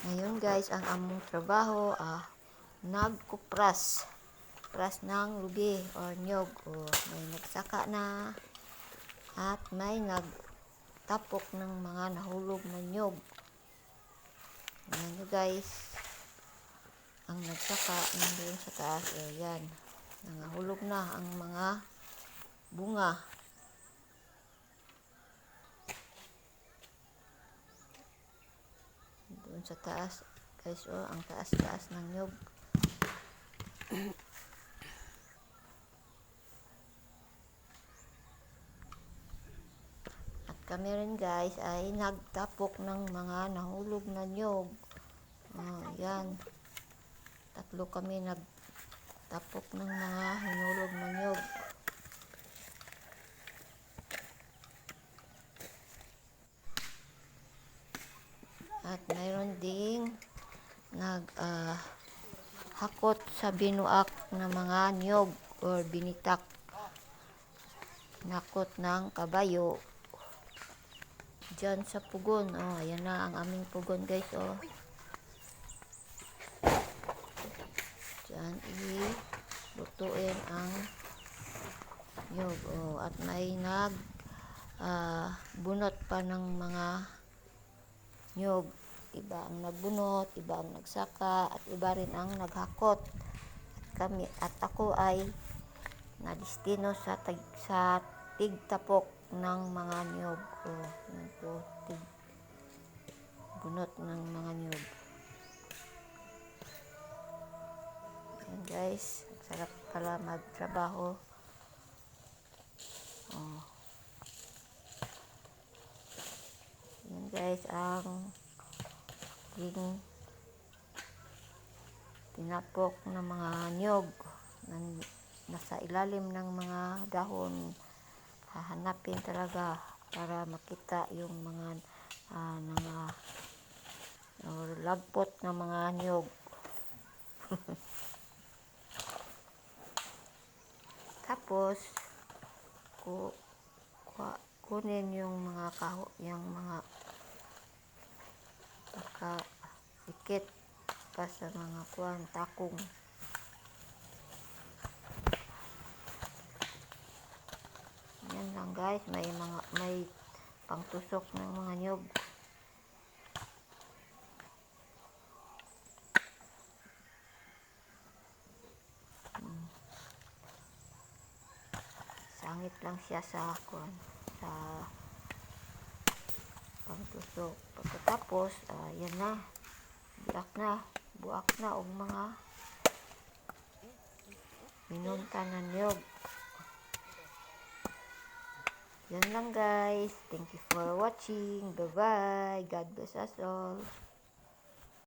Ngayon guys, ang among trabaho, nagkupras. Pras ng lubi or nyog. May nagsaka na at may nagtapok ng mga nahulog na nyog. Ayan nyo guys. Ang nagsaka nandoon sa taas. Ayan. Nangahulog na ang mga bunga. Doon sa taas guys, ang taas-taas ng nyog. At kami rin guys ay nagtapok ng mga nahulog na nyog. Yan. Tatlo kami nagtapok ng mga hinulog na nyog. At mayroon ding hakot sa binuak na mga nyog or binitak. Nakot ng kabayo. Diyan sa pugon. Ayan na ang aming pugon guys. Diyan lutuin ang nyog. At may bunot pa ng mga nyog. Iba ang nagbunot, iba ang nagsaka, at iba rin ang naghakot. At ako ay nadistino sa tigtapok ng mga nyog. Yan po, bunot ng mga nyog. Yan guys, sarap pala magtrabaho. Yan guys, ang tinapok ng mga nyog nasa ilalim ng mga dahon. Hahanapin talaga para makita yung mga lagpot ng mga nyog. Tapos kunin yung mga yung mga ikit pa sa mga takong. Yan lang guys, may pangtusok ng mga nyog. Sangit lang siya sa pangtusok. Pagkatapos, yan na. Buak na og mga minunta na niyog. Yan lang guys. Thank you for watching. Bye-bye. God bless us all.